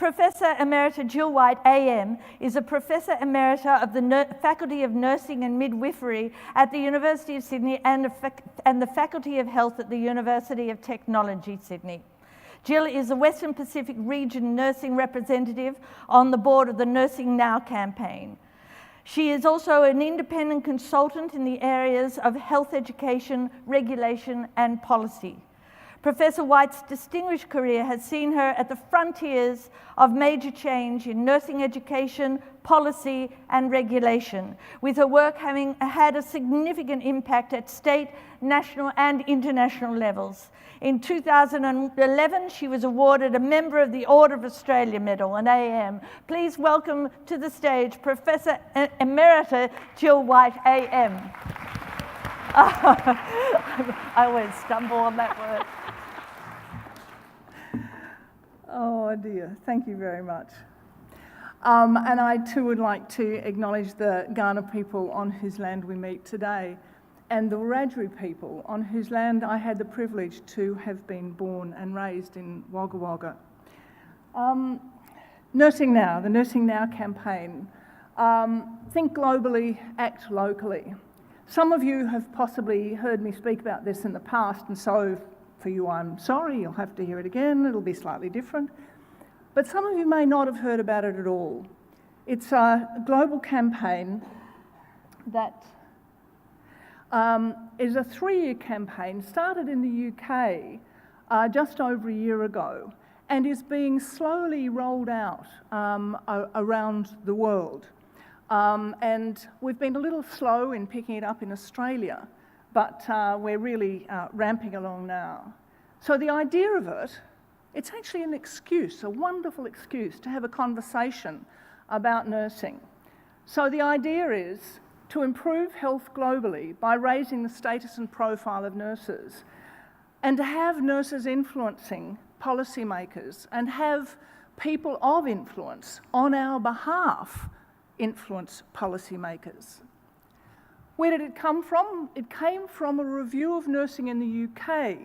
Professor Emerita Jill White, AM, is a Professor Emerita of the Faculty of Nursing and Midwifery at the University of Sydney and the Faculty of Health at the University of Technology, Sydney. Jill is a Western Pacific Region nursing representative on the board of the Nursing Now campaign. She is also an independent consultant in the areas of health education, regulation, and policy. Professor White's distinguished career has seen her at the frontiers of major change in nursing education, policy, and regulation, with her work having had a significant impact at state, national, and international levels. In 2011, she was awarded a Member of the Order of Australia Medal, an AM. Please welcome to the stage Professor Emerita Jill White, AM. I always stumble on that word. Oh dear, thank you very much. And I too would like to acknowledge the Kaurna people on whose land we meet today, and the Wiradjuri people on whose land I had the privilege to have been born and raised in Wagga Wagga. Nursing Now, the Nursing Now campaign. Think globally, act locally. Some of you have possibly heard me speak about this in the past, and so for you, I'm sorry, you'll have to hear it again, it'll be slightly different. But some of you may not have heard about it at all. It's a global campaign that is a 3-year campaign, started in the UK just over a year ago, and is being slowly rolled out around the world. And we've been a little slow in picking it up in Australia, but we're really ramping along now. So the idea of it, it's actually an excuse, a wonderful excuse to have a conversation about nursing. So the idea is to improve health globally by raising the status and profile of nurses, and to have nurses influencing policymakers and have people of influence on our behalf influence policymakers. Where did it come from? It came from a review of nursing in the UK.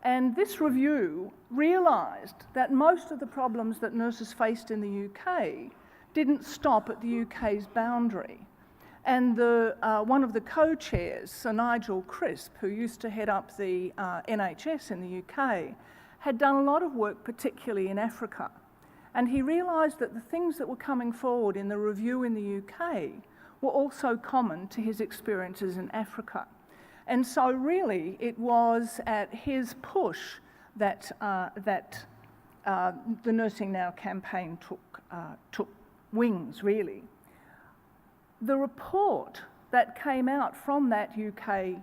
And this review realised that most of the problems that nurses faced in the UK didn't stop at the UK's boundary. And one of the co-chairs, Sir Nigel Crisp, who used to head up the NHS in the UK, had done a lot of work, particularly in Africa. And he realised that the things that were coming forward in the review in the UK were also common to his experiences in Africa. And so really it was at his push that the Nursing Now campaign took wings, really. The report that came out from that UK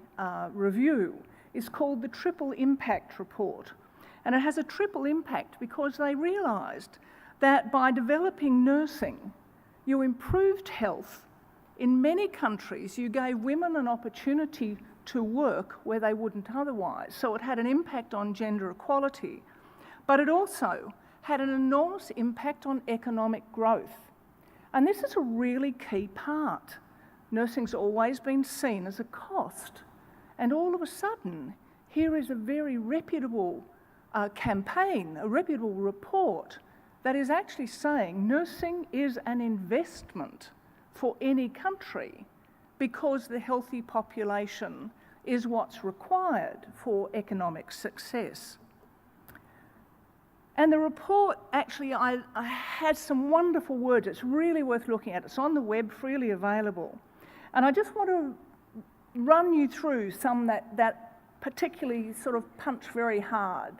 review is called the Triple Impact Report. And it has a triple impact because they realised that by developing nursing, you improved health. In many countries, you gave women an opportunity to work where they wouldn't otherwise. So it had an impact on gender equality, but it also had an enormous impact on economic growth. And this is a really key part. Nursing's always been seen as a cost. And all of a sudden, here is a very reputable campaign, a reputable report that is actually saying nursing is an investment for any country because the healthy population is what's required for economic success. And the report actually, I had some wonderful words. It's really worth looking at. It's on the web, freely available. And I just want to run you through some that particularly sort of punch very hard.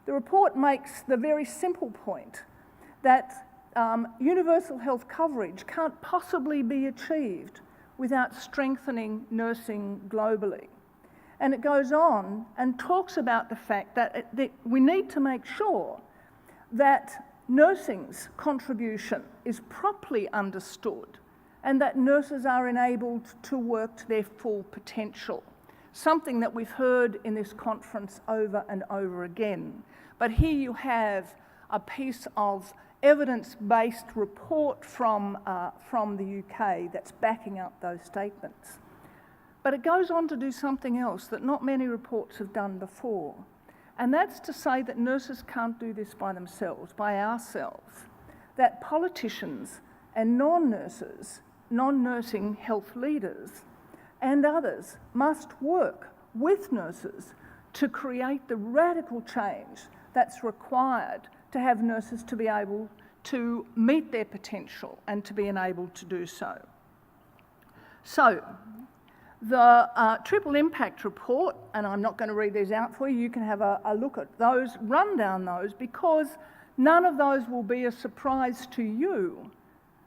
The report makes the very simple point that universal health coverage can't possibly be achieved without strengthening nursing globally. And it goes on and talks about the fact that we need to make sure that nursing's contribution is properly understood and that nurses are enabled to work to their full potential, something that we've heard in this conference over and over again. But here you have a piece of evidence-based report from the UK that's backing up those statements. But it goes on to do something else that not many reports have done before. And that's to say that nurses can't do this by themselves, by ourselves. That politicians and non-nurses, non-nursing health leaders and others must work with nurses to create the radical change that's required to have nurses to be able to meet their potential and to be enabled to do so. So, the Triple Impact Report, and I'm not going to read these out for you, you can have a look at those, run down those, because none of those will be a surprise to you,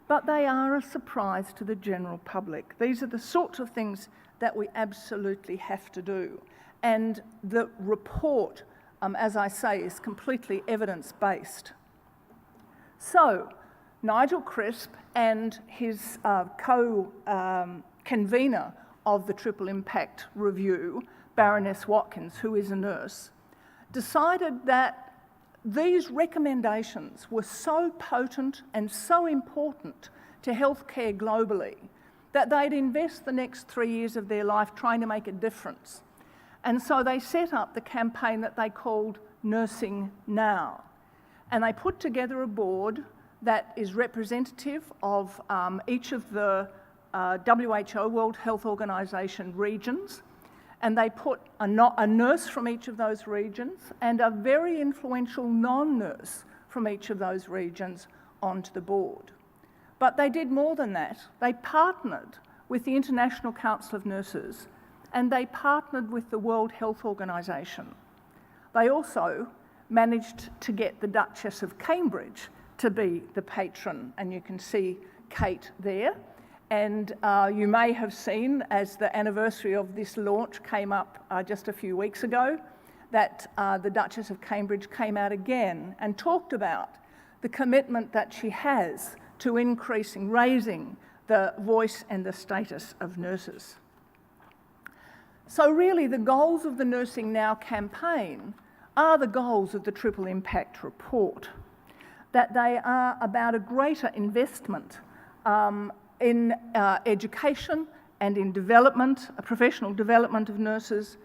but they are a surprise to the general public. These are the sorts of things that we absolutely have to do. And the report, as I say, is completely evidence-based. So, Nigel Crisp and his co-convener of the Triple Impact Review, Baroness Watkins, who is a nurse, decided that these recommendations were so potent and so important to healthcare globally that they'd invest the next 3 years of their life trying to make a difference. And so they set up the campaign that they called Nursing Now. And they put together a board that is representative of each of the WHO, World Health Organization regions, and they put a nurse from each of those regions and a very influential non-nurse from each of those regions onto the board. But they did more than that. They partnered with the International Council of Nurses and they partnered with the World Health Organization. They also managed to get the Duchess of Cambridge to be the patron, and you can see Kate there. And you may have seen, as the anniversary of this launch came up just a few weeks ago, that the Duchess of Cambridge came out again and talked about the commitment that she has to raising the voice and the status of nurses. So really the goals of the Nursing Now campaign are the goals of the Triple Impact Report, that they are about a greater investment in education and in development, professional development of nurses,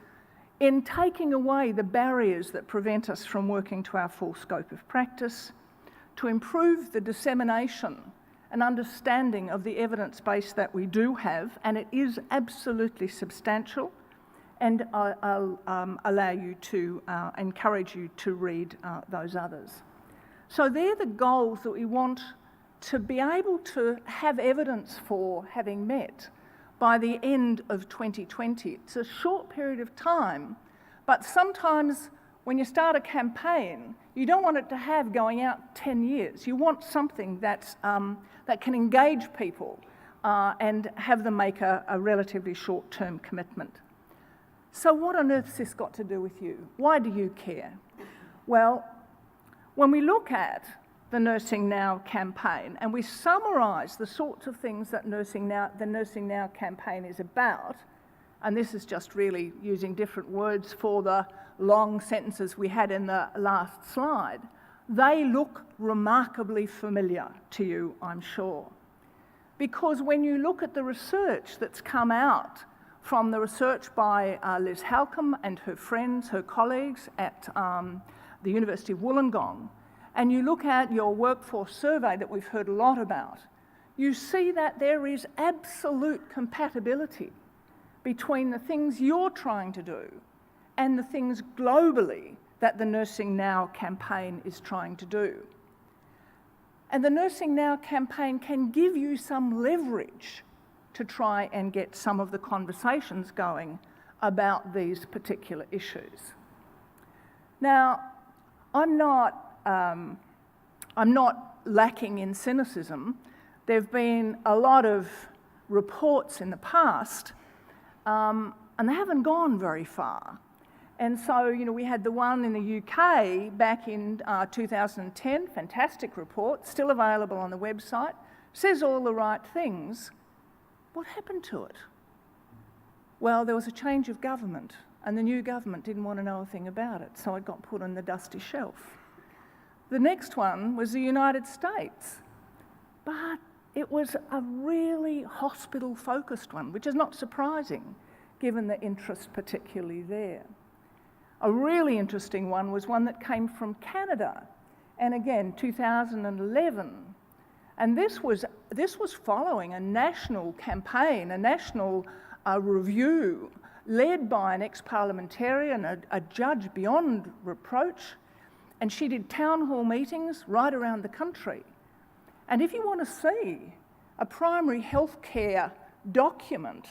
in taking away the barriers that prevent us from working to our full scope of practice, to improve the dissemination and understanding of the evidence base that we do have, and it is absolutely substantial, and I'll allow you to, encourage you to read those others. So they're the goals that we want to be able to have evidence for having met by the end of 2020. It's a short period of time, but sometimes when you start a campaign, you don't want it to have going out 10 years. You want something that's, that can engage people and have them make a relatively short-term commitment. So what on earth's this got to do with you? Why do you care? Well, when we look at the Nursing Now campaign and we summarise the sorts of things that the Nursing Now campaign is about, and this is just really using different words for the long sentences we had in the last slide, they look remarkably familiar to you, I'm sure. Because when you look at the research that's come out from the research by Liz Halcombe and her friends, her colleagues at the University of Wollongong, and you look at your workforce survey that we've heard a lot about, you see that there is absolute compatibility between the things you're trying to do and the things globally that the Nursing Now campaign is trying to do. And the Nursing Now campaign can give you some leverage to try and get some of the conversations going about these particular issues. Now, I'm not lacking in cynicism. There have been a lot of reports in the past, and they haven't gone very far. And so, we had the one in the UK back in 2010, fantastic report, still available on the website, says all the right things. What happened to it? Well, there was a change of government, and the new government didn't want to know a thing about it, so it got put on the dusty shelf. The next one was the United States, but it was a really hospital-focused one, which is not surprising, given the interest particularly there. A really interesting one was one that came from Canada, and again, 2011. And this was following a national campaign, a national review led by an ex-parliamentarian, a judge beyond reproach, and she did town hall meetings right around the country. And if you want to see a primary health care document,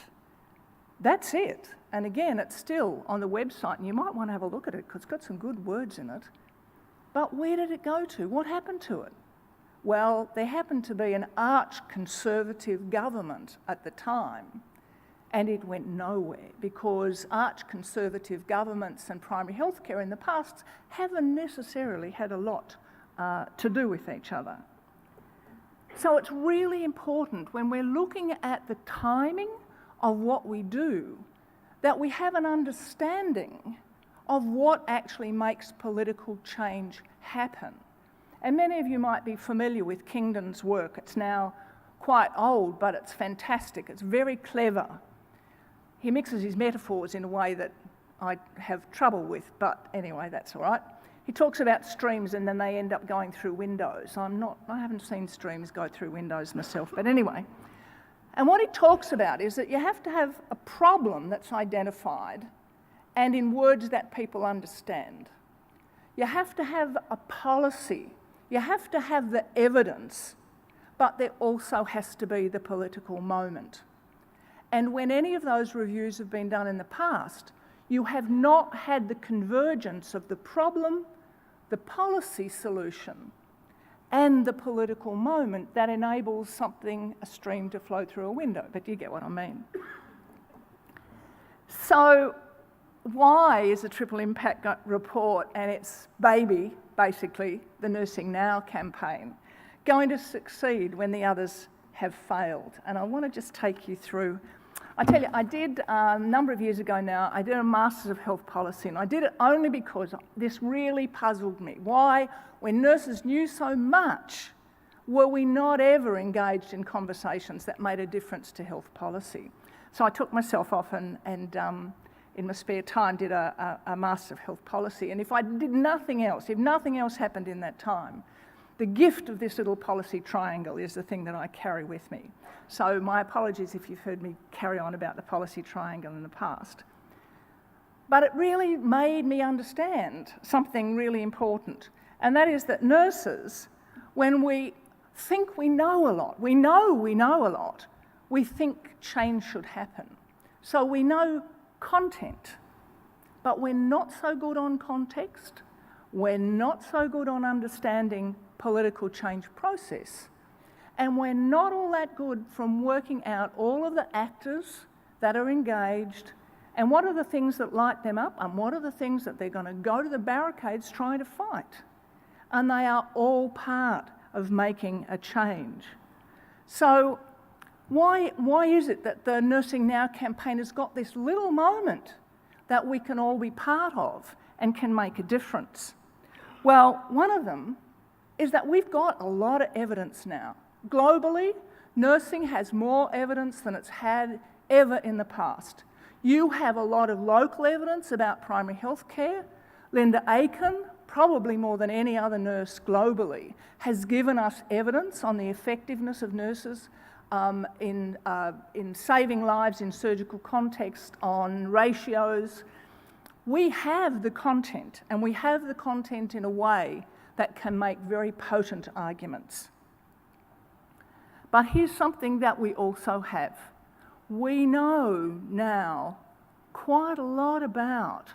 that's it. And again, it's still on the website, and you might want to have a look at it because it's got some good words in it. But where did it go to? What happened to it? Well, there happened to be an arch-conservative government at the time, and it went nowhere because arch-conservative governments and primary health care in the past haven't necessarily had a lot to do with each other. So it's really important when we're looking at the timing of what we do that we have an understanding of what actually makes political change happen. And many of you might be familiar with Kingdon's work. It's now quite old, but it's fantastic. It's very clever. He mixes his metaphors in a way that I have trouble with, but anyway, that's all right. He talks about streams and then they end up going through windows. I haven't seen streams go through windows myself, but anyway. And what he talks about is that you have to have a problem that's identified and in words that people understand. You have to have a policy. You have to have the evidence, but there also has to be the political moment. And when any of those reviews have been done in the past, you have not had the convergence of the problem, the policy solution, and the political moment that enables a stream to flow through a window. But you get what I mean. So why is the Triple Impact Report and its baby, basically, the Nursing Now campaign, going to succeed when the others have failed? And I want to just take you through. I tell you, I did, a number of years ago now, I did a Masters of Health Policy, and I did it only because this really puzzled me. Why, when nurses knew so much, were we not ever engaged in conversations that made a difference to health policy? So I took myself off and in my spare time did a Master of Health Policy, and if I did nothing else, if nothing else happened in that time, the gift of this little policy triangle is the thing that I carry with me. So my apologies if you've heard me carry on about the policy triangle in the past. But it really made me understand something really important, and that is that nurses, when we think we know a lot, we know a lot, we think change should happen. So we know content, but we're not so good on context, we're not so good on understanding political change process, and we're not all that good from working out all of the actors that are engaged and what are the things that light them up and what are the things that they're going to go to the barricades trying to fight. And they are all part of making a change. So why is it that the Nursing Now campaign has got this little moment that we can all be part of and can make a difference? Well, one of them is that we've got a lot of evidence now. Globally, nursing has more evidence than it's had ever in the past. You have a lot of local evidence about primary health care. Linda Aiken, probably more than any other nurse globally, has given us evidence on the effectiveness of nurses in saving lives in surgical context, on ratios. We have the content, and we have the content in a way that can make very potent arguments. But here's something that we also have. We know now quite a lot about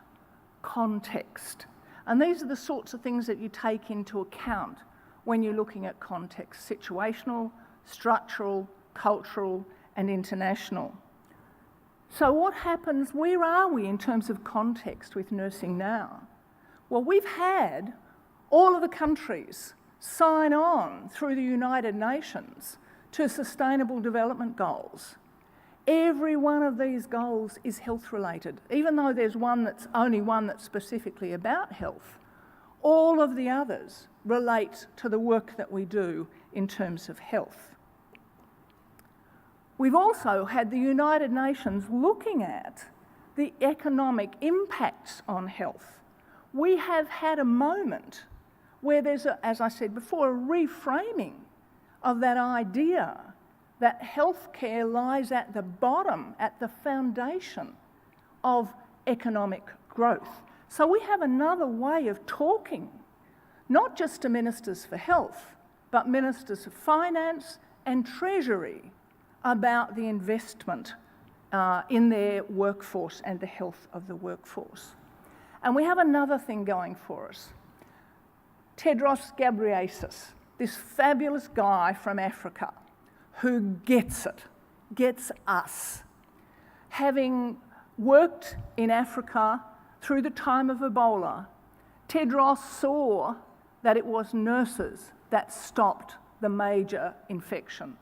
context. And these are the sorts of things that you take into account when you're looking at context: situational, structural, cultural, and international. So what happens, where are we in terms of context with Nursing Now? Well, we've had all of the countries sign on through the United Nations to Sustainable Development Goals. Every one of these goals is health related, even though there's only one that's specifically about health. All of the others relate to the work that we do in terms of health. We've also had the United Nations looking at the economic impacts on health we have had a moment where there's, as I said before, a reframing of that idea that healthcare lies at the bottom, at the foundation of economic growth. So we have another way of talking, not just to ministers for health, but ministers of finance and treasury about the investment in their workforce and the health of the workforce. And we have another thing going for us. Tedros Ghebreyesus, this fabulous guy from Africa who gets it, gets us. Having worked in Africa through the time of Ebola, Tedros saw that it was nurses that stopped the major infection.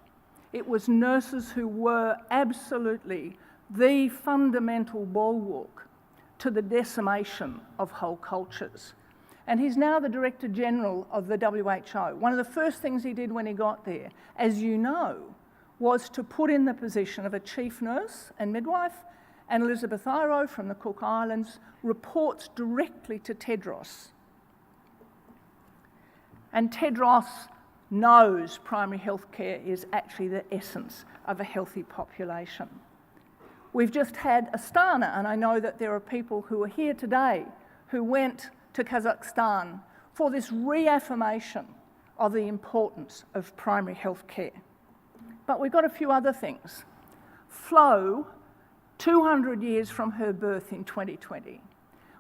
It was nurses who were absolutely the fundamental bulwark to the decimation of whole cultures. And he's now the Director General of the WHO. One of the first things he did when he got there, as you know, was to put in the position of a chief nurse and midwife, and Elizabeth Iro from the Cook Islands reports directly to Tedros. And Tedros knows primary health care is actually the essence of a healthy population. We've just had Astana, and I know that there are people who are here today who went to Kazakhstan for this reaffirmation of the importance of primary health care. But we've got a few other things. Flo, 200 years from her birth in 2020.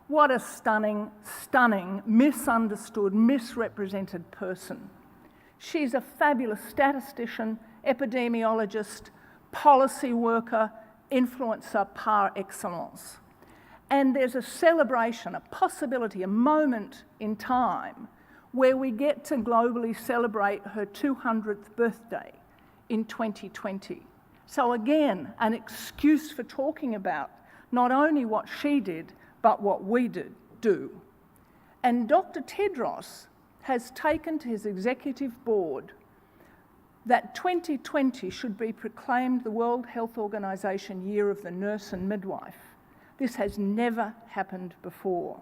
What a stunning, misunderstood, misrepresented person. She's a fabulous statistician, epidemiologist, policy worker, influencer par excellence. And there's a celebration, a possibility, a moment in time where we get to globally celebrate her 200th birthday in 2020. So again, an excuse for talking about not only what she did, but what we do. And Dr. Tedros has taken to his executive board that 2020 should be proclaimed the World Health Organization Year of the Nurse and Midwife. This has never happened before.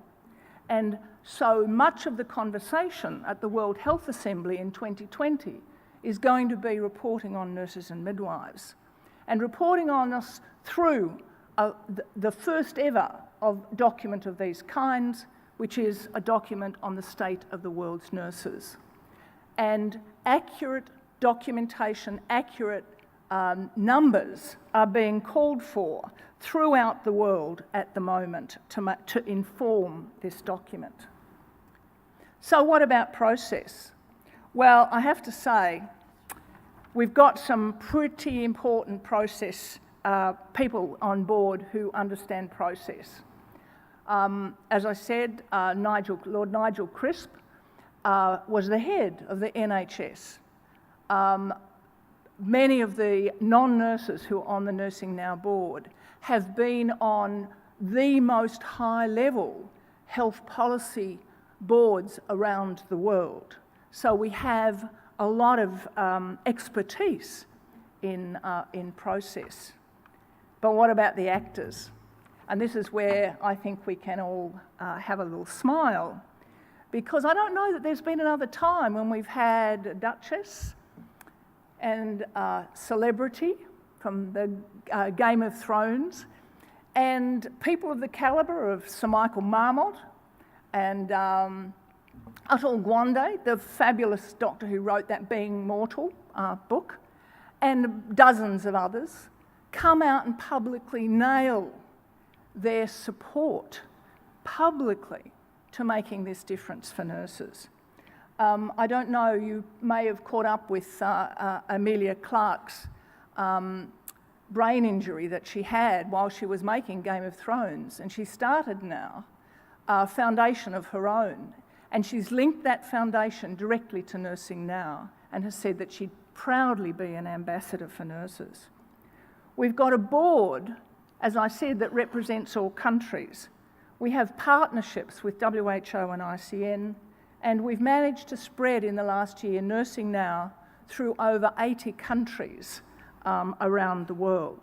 And so much of the conversation at the World Health Assembly in 2020 is going to be reporting on nurses and midwives, and reporting on us through the first ever document of these kinds, which is a document on the state of the world's nurses. And accurate documentation, accurate numbers are being called for throughout the world at the moment to inform this document. So what about process? Well, I have to say, we've got some pretty important process people on board who understand process. As I said, Lord Nigel Crisp was the head of the NHS. Many of the non-nurses who are on the Nursing Now board have been on the most high-level health policy boards around the world. So we have a lot of expertise in process. But what about the actors? And this is where I think we can all have a little smile, because I don't know that there's been another time when we've had a Duchess and celebrity from the Game of Thrones, and people of the calibre of Sir Michael Marmot and Atul Gawande, the fabulous doctor who wrote that Being Mortal book, and dozens of others, come out and publicly nail their support publicly to making this difference for nurses. I don't know, you may have caught up with Emilia Clarke's brain injury that she had while she was making Game of Thrones, and she started now a foundation of her own, and she's linked that foundation directly to Nursing Now and has said that she'd proudly be an ambassador for nurses. We've got a board, as I said, that represents all countries. We have partnerships with WHO and ICN, and we've managed to spread in the last year Nursing Now through over 80 countries around the world.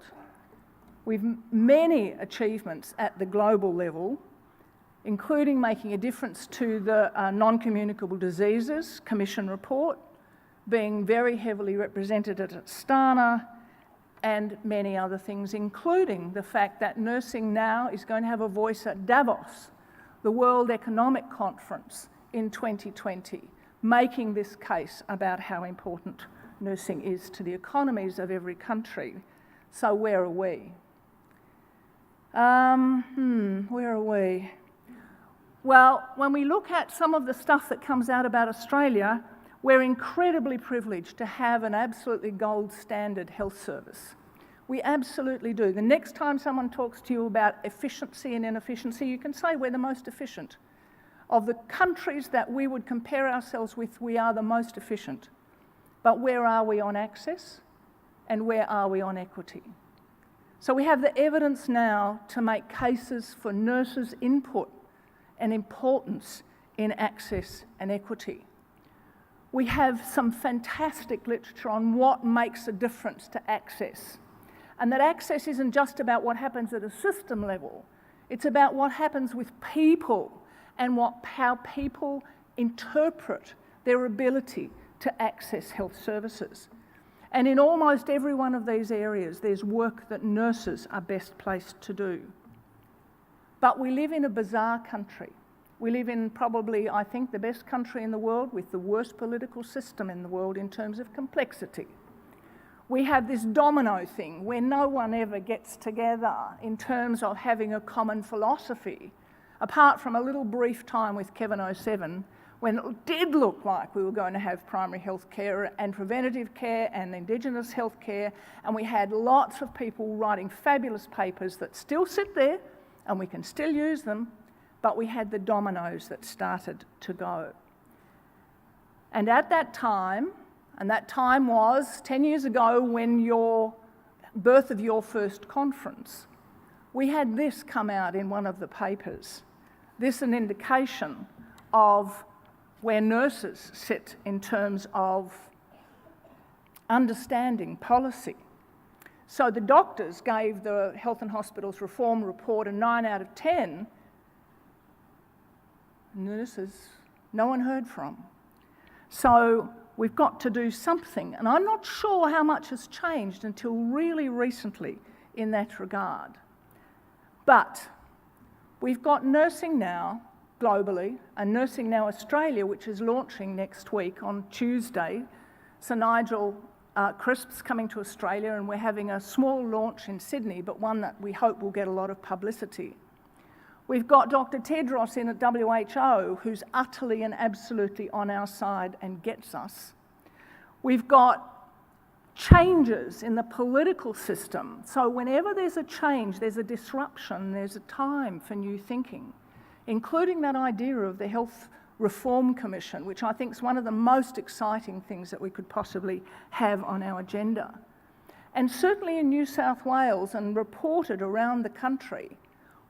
We've many achievements at the global level, including making a difference to the non-communicable diseases Commission report, being very heavily represented at Astana, and many other things, including the fact that nursing now is going to have a voice at Davos, the World Economic Conference in 2020, making this case about how important nursing is to the economies of every country. So where are we? Where are we? Well, when we look at some of the stuff that comes out about Australia, we're incredibly privileged to have an absolutely gold standard health service. We absolutely do. The next time someone talks to you about efficiency and inefficiency, you can say we're the most efficient. Of the countries that we would compare ourselves with, we are the most efficient. But where are we on access? And where are we on equity? So we have the evidence now to make cases for nurses' input and importance in access and equity. We have some fantastic literature on what makes a difference to access. And that access isn't just about what happens at a system level, it's about what happens with people and how people interpret their ability to access health services. And in almost every one of these areas, there's work that nurses are best placed to do. But we live in a bizarre country. We live in probably, I think, the best country in the world with the worst political system in the world in terms of complexity. We have this domino thing where no one ever gets together in terms of having a common philosophy, apart from a little brief time with Kevin 07, when it did look like we were going to have primary health care and preventative care and Indigenous health care, and we had lots of people writing fabulous papers that still sit there, and we can still use them, but we had the dominoes that started to go. And at that time, and that time was 10 years ago when your birth of your first conference, we had this come out in one of the papers. This an indication of where nurses sit in terms of understanding policy. So the doctors gave the Health and Hospitals Reform Report a 9 out of 10. Nurses, no one heard from. So we've got to do something. And I'm not sure how much has changed until really recently in that regard. But we've got Nursing Now globally, and Nursing Now Australia, which is launching next week on Tuesday. Sir Nigel Crisp's coming to Australia, and we're having a small launch in Sydney, but one that we hope will get a lot of publicity. We've got Dr. Tedros in at WHO, who's utterly and absolutely on our side and gets us. We've got changes in the political system. So whenever there's a change, there's a disruption, there's a time for new thinking, including that idea of the Health Reform Commission, which I think is one of the most exciting things that we could possibly have on our agenda. And certainly in New South Wales and reported around the country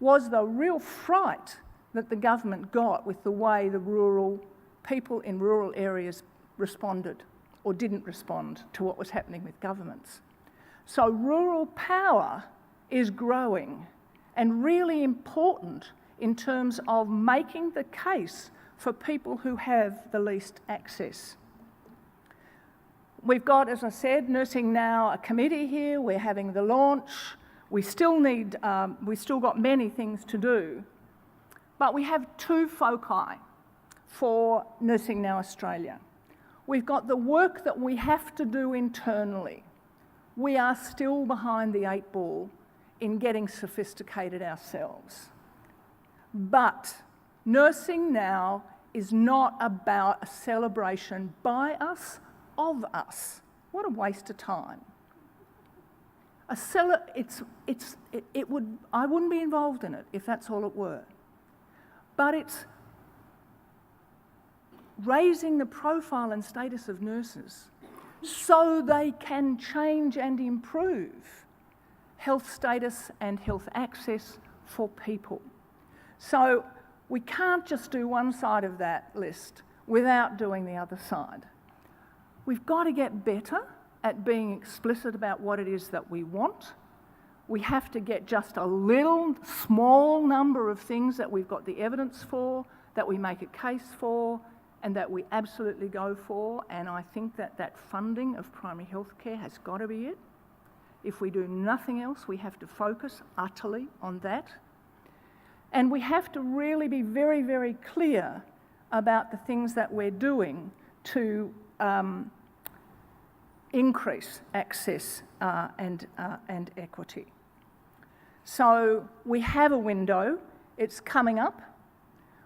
was the real fright that the government got with the way the rural people in rural areas responded or didn't respond to what was happening with governments. So rural power is growing and really important in terms of making the case for people who have the least access. We've got, as I said, Nursing Now, a committee here. We're having the launch. We still got many things to do. But we have two foci for Nursing Now Australia. We've got the work that we have to do internally. We are still behind the 8 ball in getting sophisticated ourselves. But Nursing Now is not about a celebration by us, of us. What a waste of time. I wouldn't be involved in it if that's all it were. But it's raising the profile and status of nurses so they can change and improve health status and health access for people. So we can't just do one side of that list without doing the other side. We've got to get better at being explicit about what it is that we want. We have to get just a little small number of things that we've got the evidence for, that we make a case for, and that we absolutely go for. And I think that that funding of primary health care has got to be it. If we do nothing else, we have to focus utterly on that. And we have to really be very, very clear about the things that we're doing to increase access and equity. So we have a window, it's coming up.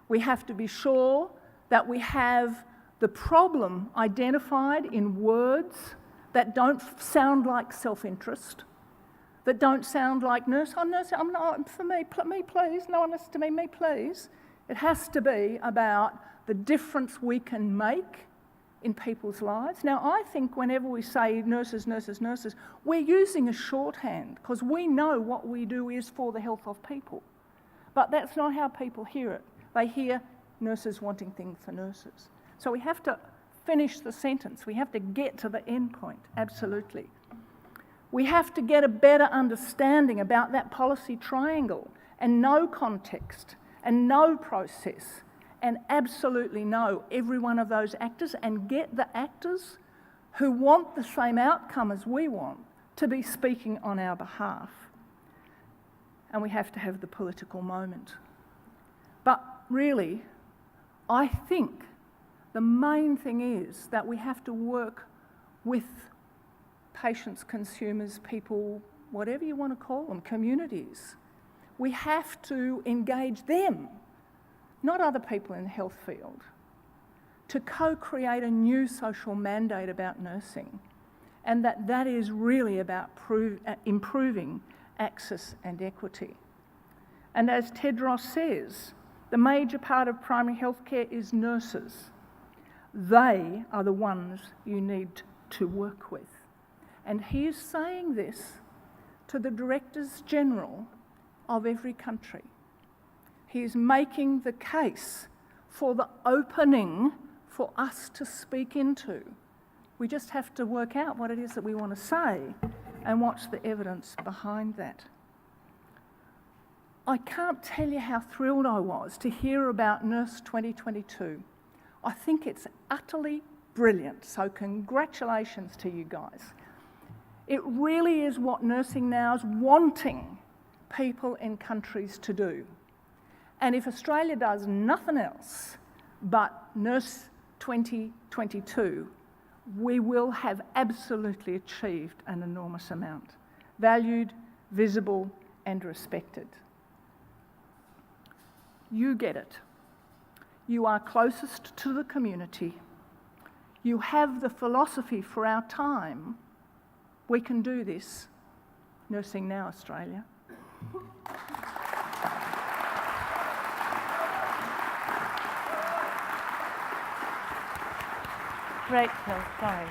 We have to be sure that we have the problem identified in words that don't sound like self-interest, that don't sound like nurse, I'm not, for me, please, no one listen to me, please. It has to be about the difference we can make in people's lives. Now, I think whenever we say nurses, nurses, nurses, we're using a shorthand because we know what we do is for the health of people. But that's not how people hear it. They hear nurses wanting things for nurses. So we have to finish the sentence. We have to get to the end point, absolutely. We have to get a better understanding about that policy triangle and know context and know process and absolutely know every one of those actors and get the actors who want the same outcome as we want to be speaking on our behalf. And we have to have the political moment. But really, I think the main thing is that we have to work with patients, consumers, people, whatever you want to call them, communities. We have to engage them, not other people in the health field, to co-create a new social mandate about nursing, and that is really about improving access and equity. And as Tedros says, the major part of primary health care is nurses. They are the ones you need to work with. And he is saying this to the Directors General of every country. He is making the case for the opening for us to speak into. We just have to work out what it is that we want to say and what's the evidence behind that. I can't tell you how thrilled I was to hear about Nurse 2022. I think it's utterly brilliant, so congratulations to you guys. It really is what Nursing Now is wanting people in countries to do. And if Australia does nothing else but Nurse 2022, we will have absolutely achieved an enormous amount. Valued, visible, and respected. You get it. You are closest to the community. You have the philosophy for our time. We can do this. Nursing Now, Australia. Great, Phil, sorry.